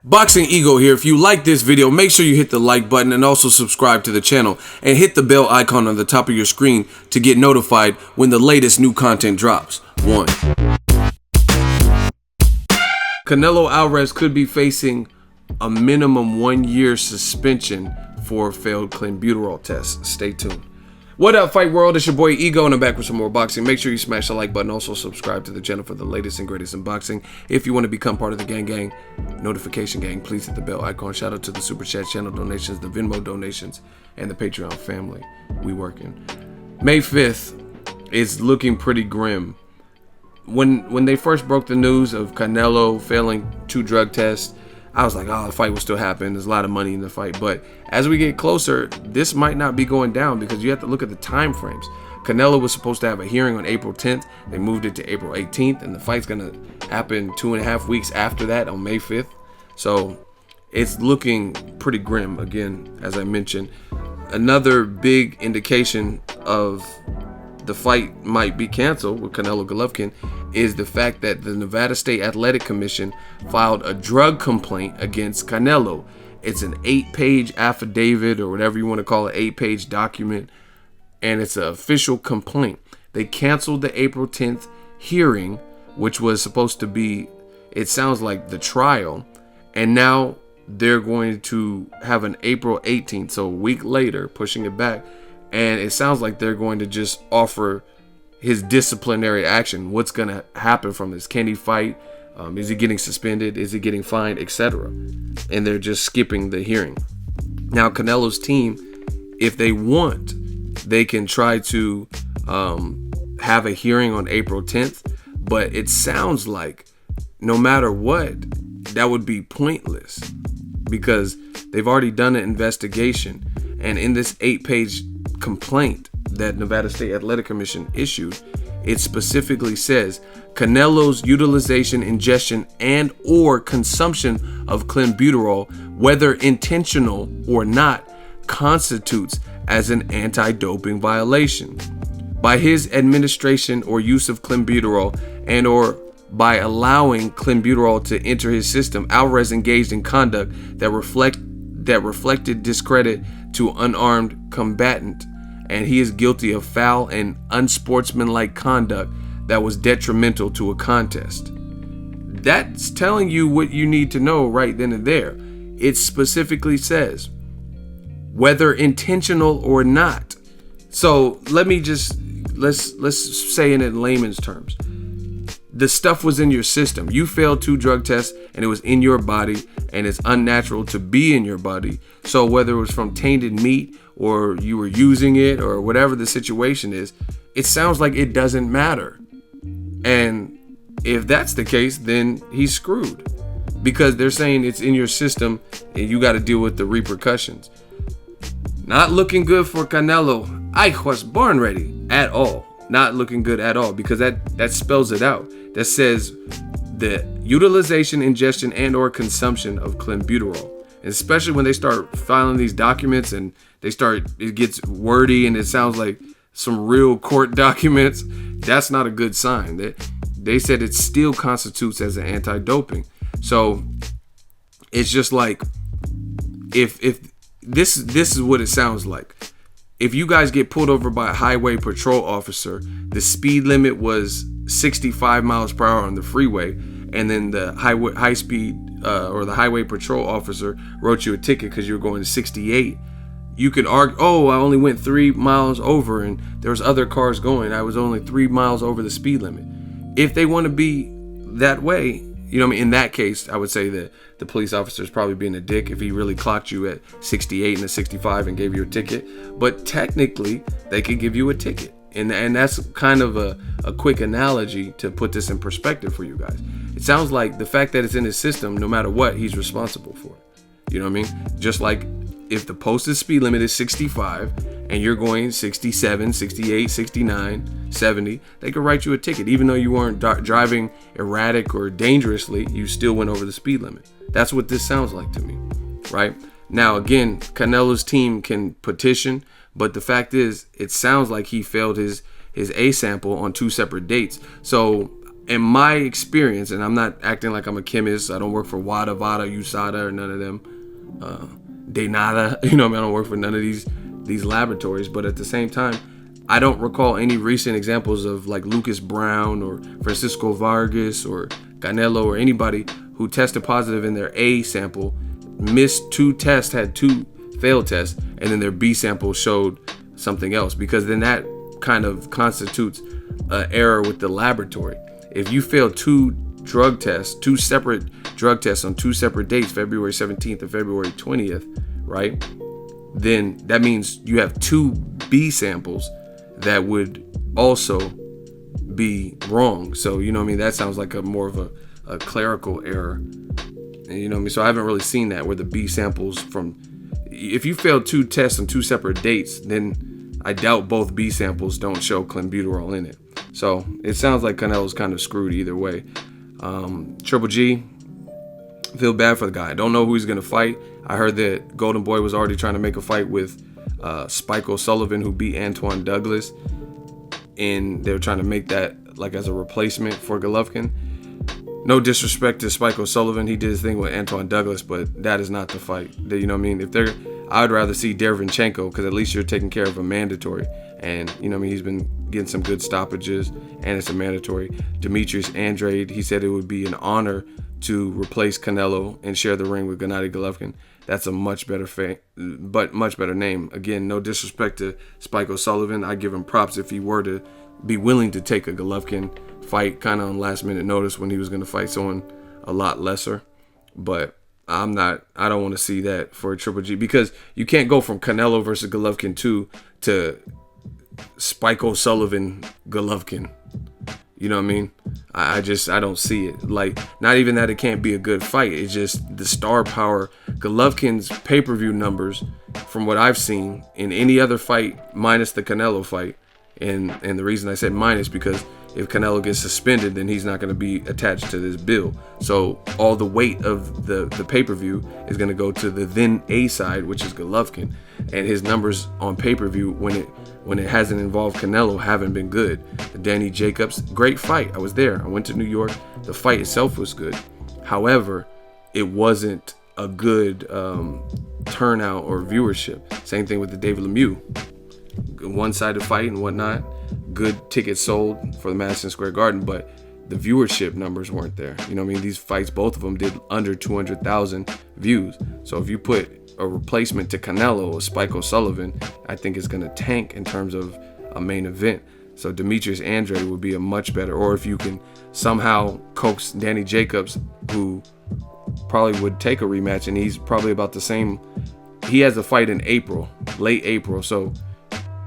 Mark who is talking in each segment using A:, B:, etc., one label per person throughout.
A: Boxing Ego here. If you like this video, make sure you hit the like button and also subscribe to the channel and hit the bell icon on the top of your screen to get notified when the latest new content drops. 1. Canelo Alvarez could be facing a minimum 1-year suspension for a failed Clenbuterol test. Stay tuned. What up, fight world? It's your boy Ego, and I'm back with some more boxing. Make sure you smash the like button. Also subscribe to the channel for the latest and greatest in boxing. If you want to become part of the gang notification gang, please hit the bell icon. Shout out to the super chat channel donations, the Venmo donations, and the Patreon family. We working. May 5th is looking pretty grim. When they first broke the news of Canelo failing 2 drug tests, I was like, oh, the fight will still happen. There's a lot of money in the fight. But as we get closer, this might not be going down because you have to look at the time frames. Canelo was supposed to have a hearing on April 10th. They moved it to April 18th. And the fight's going to happen 2.5 weeks after that on May 5th. So it's looking pretty grim again, as I mentioned. Another big indication of the fight might be canceled with Canelo Golovkin is the fact that the Nevada State Athletic Commission filed a drug complaint against Canelo. It's an 8-page affidavit, or whatever you want to call it, 8-page document, and it's an official complaint. They canceled the April 10th hearing, which was supposed to be, it sounds like, the trial, and now they're going to have an April 18th, so a week later, pushing it back. And it sounds like they're going to just offer his disciplinary action. What's going to happen from this? Can he fight? Is he getting suspended? Is he getting fined? Etc. And they're just skipping the hearing. Now, Canelo's team, if they want, they can try to have a hearing on April 10th. But it sounds like no matter what, that would be pointless because they've already done an investigation. And in this 8-page complaint that Nevada State Athletic Commission issued, it specifically says Canelo's utilization, ingestion, and or consumption of Clenbuterol, whether intentional or not, constitutes as an anti-doping violation. By his administration or use of Clenbuterol and or by allowing Clenbuterol to enter his system, Alvarez engaged in conduct that reflected discredit to unarmed combatant, and he is guilty of foul and unsportsmanlike conduct that was detrimental to a contest. That's telling you what you need to know right then and there. It specifically says whether intentional or not. So let's say it in layman's terms. The stuff was in your system. You failed 2 drug tests and it was in your body, and it's unnatural to be in your body. So whether it was from tainted meat or you were using it or whatever the situation is, it sounds like it doesn't matter. And if that's the case, then he's screwed because they're saying it's in your system and you got to deal with the repercussions. Not looking good for Canelo. I was born ready at all. Not looking good at all because that spells it out. That says the utilization, ingestion, and or consumption of Clenbuterol. And especially when they start filing these documents and it gets wordy and it sounds like some real court documents, that's not a good sign. They said it still constitutes as an anti-doping. So it's just like if this is what it sounds like. If you guys get pulled over by a highway patrol officer, the speed limit was 65 miles per hour on the freeway, and then the highway patrol officer wrote you a ticket because you were going 68. You could argue, oh, I only went 3 miles over, and there was other cars going. I was only 3 miles over the speed limit. If they want to be that way, you know what I mean? In that case, I would say that the police officer is probably being a dick if he really clocked you at 68 and a 65 and gave you a ticket. But technically, they could give you a ticket. And that's kind of a quick analogy to put this in perspective for you guys. It sounds like the fact that it's in his system, no matter what, he's responsible for it. You know what I mean? Just like if the posted speed limit is 65 and you're going 67, 68, 69, 70, they could write you a ticket. Even though you weren't driving erratic or dangerously, you still went over the speed limit. That's what this sounds like to me, right? Now, again, Canelo's team can petition, but the fact is, it sounds like he failed his A sample on 2 separate dates. So in my experience, and I'm not acting like I'm a chemist. I don't work for WADA, VADA, USADA, or none of them. De nada. You know what I mean? I don't work for none of these laboratories. But at the same time, I don't recall any recent examples of like Lucas Brown or Francisco Vargas or Canelo or anybody who tested positive in their A sample, missed 2 tests, had 2 failed tests, and then their B sample showed something else, because then that kind of constitutes an error with the laboratory. If you fail 2 drug tests, 2 separate drug tests on 2 separate dates, February 17th and February 20th, right? Then that means you have 2 B samples that would also be wrong. So, you know what I mean? That sounds like more of a clerical error. And, you know what I mean? So I haven't really seen that where the B samples if you fail 2 tests on 2 separate dates, then I doubt both B samples don't show clenbuterol in it. So it sounds like Canelo's kind of screwed either way. Triple G, feel bad for the guy. I don't know who he's going to fight. I heard that Golden Boy was already trying to make a fight with Spike O'Sullivan, who beat Antoine Douglas, and they were trying to make that like as a replacement for Golovkin. No disrespect to Spike O'Sullivan, he did his thing with Antoine Douglas, but that is not the fight. You know what I mean? I'd rather see Derevyanchenko, because at least you're taking care of a mandatory, and you know what I mean, he's been getting some good stoppages, and it's a mandatory. Demetrius Andrade, he said it would be an honor to replace Canelo and share the ring with Gennady Golovkin. That's a much better name. Again, no disrespect to Spike O'Sullivan. I give him props if he were to be willing to take a Golovkin fight kind of on last minute notice when he was going to fight someone a lot lesser. But I don't want to see that for Triple G, because you can't go from Canelo versus Golovkin 2 to Spike O'Sullivan Golovkin. You know what I mean? I don't see it. Like, not even that it can't be a good fight. It's just the star power. Golovkin's pay-per-view numbers, from what I've seen in any other fight minus the Canelo fight, and the reason I said minus, because if Canelo gets suspended, then he's not going to be attached to this bill. So all the weight of the pay-per-view is going to go to the then A side, which is Golovkin. And his numbers on pay-per-view when it hasn't involved Canelo haven't been good. Danny Jacobs, great fight. I was there. I went to New York. The fight itself was good. However, it wasn't a good turnout or viewership. Same thing with the David Lemieux. One-sided fight and whatnot. Good tickets sold for the Madison Square Garden, but the viewership numbers weren't there. You know what I mean? These fights, both of them did under 200,000 views. So if you put a replacement to Canelo or Spike O'Sullivan, I think it's going to tank in terms of a main event. So Demetrius Andrade would be a much better, or if you can somehow coax Danny Jacobs, who probably would take a rematch, and he's probably about the same. He has a fight in April, late April, so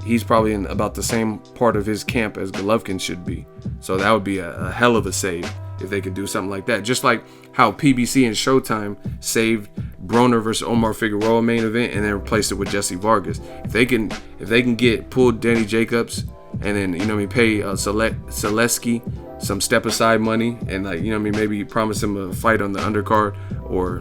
A: he's probably in about the same part of his camp as Golovkin should be. So that would be a hell of a save if they could do something like that. Just like how PBC and Showtime saved Broner versus Omar Figueroa main event and then replaced it with Jesse Vargas. If they can get pulled Danny Jacobs and then, you know what I mean, pay Zaleski some step aside money and, like, you know what I mean, maybe promise him a fight on the undercard or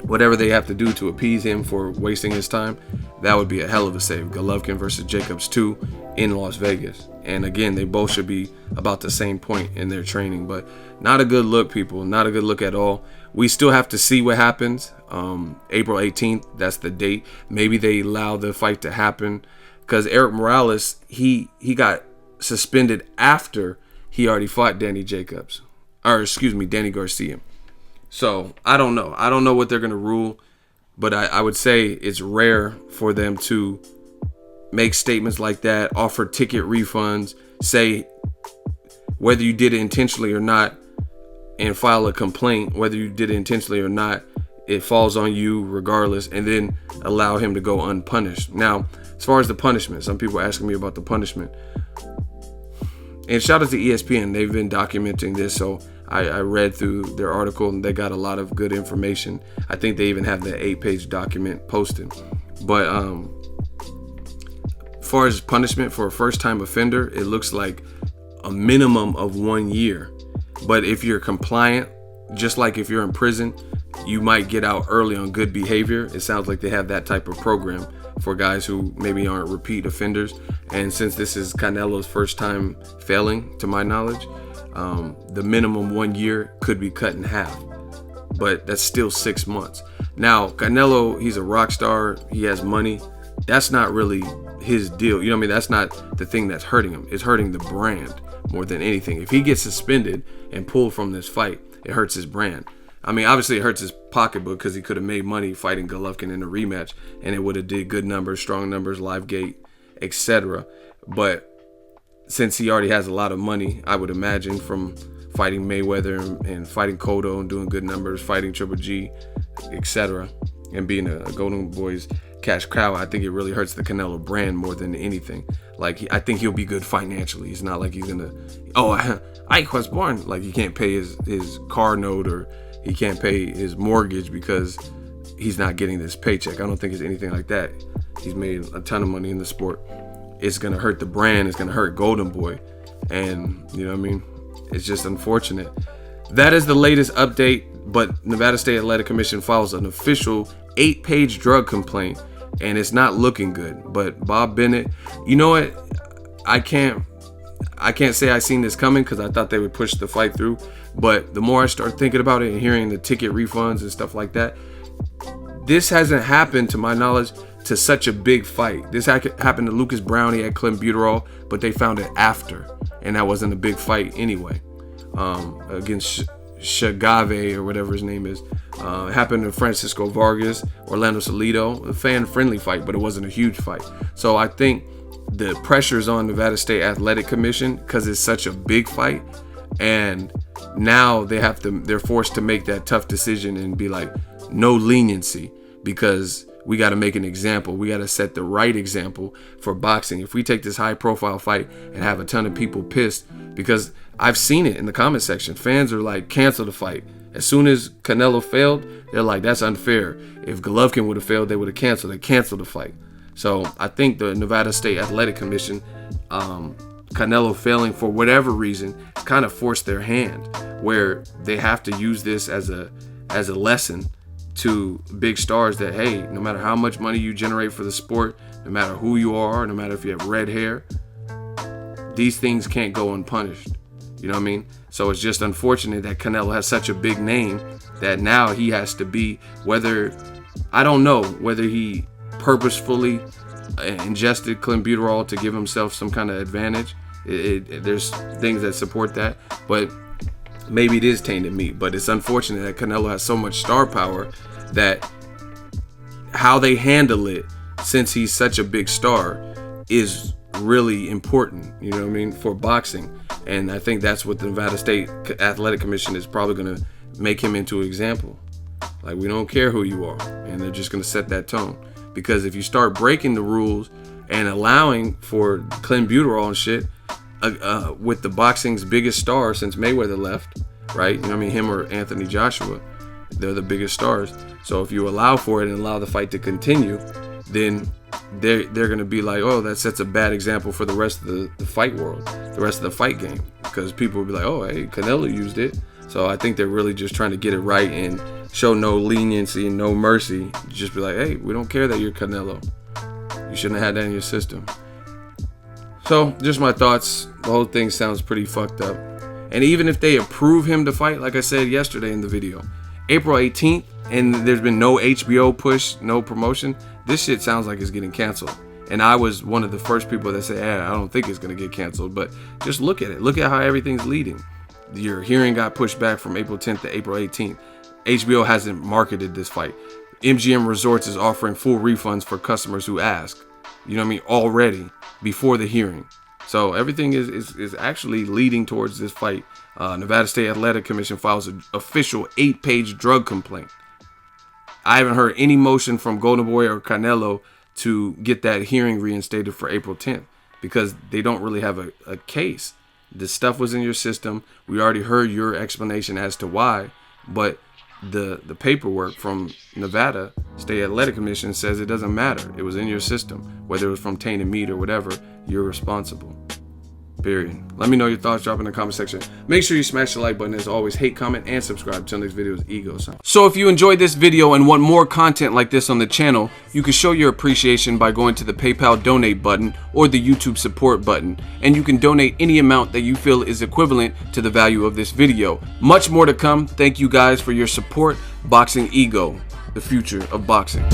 A: whatever they have to do to appease him for wasting his time, that would be a hell of a save. Golovkin versus Jacobs 2 in Las Vegas. And again, they both should be about the same point in their training. But not a good look, people. Not a good look at all. We still have to see what happens. April 18th, that's the date. Maybe they allow the fight to happen. Because Eric Morales, he got suspended after he already fought Danny Jacobs. Or, excuse me, Danny Garcia. So, I don't know. I don't know what they're going to rule. But I would say it's rare for them to make statements like that, offer ticket refunds, say whether you did it intentionally or not, and file a complaint, whether you did it intentionally or not, it falls on you regardless, and then allow him to go unpunished. Now, as far as the punishment, some people are asking me about the punishment. And shout out to ESPN. They've been documenting this, so I read through their article and they got a lot of good information. I think they even have the 8-page document posted. But as far as punishment for a first-time offender, it looks like a minimum of 1 year. But if you're compliant, just like if you're in prison, you might get out early on good behavior. It sounds like they have that type of program for guys who maybe aren't repeat offenders. And since this is Canelo's first time failing, to my knowledge, the minimum 1 year could be cut in half, but that's still 6 months. Now, Canelo, he's a rock star. He has money. That's not really his deal. You know what I mean? That's not the thing that's hurting him. It's hurting the brand more than anything. If he gets suspended and pulled from this fight, it hurts his brand. I mean, obviously it hurts his pocketbook because he could have made money fighting Golovkin in a rematch, and it would have did good numbers, strong numbers, live gate, etc. But since he already has a lot of money, I would imagine, from fighting Mayweather and fighting Cotto and doing good numbers, fighting Triple G, etc., and being a Golden Boy's cash cow, I think it really hurts the Canelo brand more than anything. Like, I think he'll be good financially. It's not like he's gonna, Ike was born, like he can't pay his car note, or he can't pay his mortgage because he's not getting this paycheck. I don't think it's anything like that. He's made a ton of money in the sport. It's gonna hurt the brand. It's gonna hurt Golden Boy, and you know what I mean. It's just unfortunate. That is the latest update. But Nevada State Athletic Commission files an official 8-page drug complaint, and it's not looking good. But Bob Bennett, you know what? I can't say I seen this coming because I thought they would push the fight through. But the more I start thinking about it and hearing the ticket refunds and stuff like that, this hasn't happened, to my knowledge, to such a big fight. This happened to Lucas Brown. He had Clenbuterol, but they found it after, and that wasn't a big fight anyway. Against Shagave or whatever his name is. It happened to Francisco Vargas, Orlando Salido, a fan-friendly fight, but it wasn't a huge fight. So I think the pressure's on Nevada State Athletic Commission because it's such a big fight, and now they're forced to make that tough decision and be like, no leniency, because we got to make an example. We got to set the right example for boxing. If we take this high-profile fight and have a ton of people pissed, because I've seen it in the comment section, fans are like, cancel the fight. As soon as Canelo failed, they're like, that's unfair. If Golovkin would have failed, they would have canceled. They canceled the fight. So I think the Nevada State Athletic Commission, Canelo failing for whatever reason, kind of forced their hand, where they have to use this as a lesson to big stars that, hey, no matter how much money you generate for the sport, no matter who you are, no matter if you have red hair, these things can't go unpunished. You know what I mean? So it's just unfortunate that Canelo has such a big name that now he has to be, I don't know whether he purposefully ingested Clenbuterol to give himself some kind of advantage. There's things that support that, but maybe it is tainted meat. But it's unfortunate that Canelo has so much star power that how they handle it, since he's such a big star, is really important, you know what I mean, for boxing. And I think that's what the Nevada State Athletic Commission is probably going to make him into an example. Like, we don't care who you are, and they're just going to set that tone. Because if you start breaking the rules and allowing for Clenbuterol and shit, with the boxing's biggest star since Mayweather left, right? You know what I mean? Him or Anthony Joshua, they're the biggest stars. So if you allow for it and allow the fight to continue, then they're going to be like, oh, that sets a bad example for the rest of the fight world, the rest of the fight game, because people will be like, oh, hey, Canelo used it. So I think they're really just trying to get it right and show no leniency and no mercy. Just be like, hey, we don't care that you're Canelo. You shouldn't have had that in your system. So just my thoughts. The whole thing sounds pretty fucked up. And even if they approve him to fight, like I said yesterday in the video, April 18th, and there's been no HBO push, no promotion, this shit sounds like it's getting canceled. And I was one of the first people that said, I don't think it's going to get canceled. But just look at it. Look at how everything's leading. Your hearing got pushed back from April 10th to April 18th. HBO hasn't marketed this fight. MGM Resorts is offering full refunds for customers who ask. You know what I mean? Already, before the hearing. So everything is actually leading towards this fight. Nevada State Athletic Commission files an official 8-page drug complaint. I haven't heard any motion from Golden Boy or Canelo to get that hearing reinstated for April 10th because they don't really have a case. This stuff was in your system. We already heard your explanation as to why, but the paperwork from Nevada State Athletic Commission says it doesn't matter. It was in your system. Whether it was from tainted meat or whatever, you're responsible. Period. Let me know your thoughts. Drop in the comment section. Make sure you smash the like button. As always, hate, comment, and subscribe. Till next video is Ego. So if you enjoyed this video and want more content like this on the channel, you can show your appreciation by going to the PayPal donate button or the YouTube support button. And you can donate any amount that you feel is equivalent to the value of this video. Much more to come. Thank you guys for your support. Boxing Ego, the future of boxing.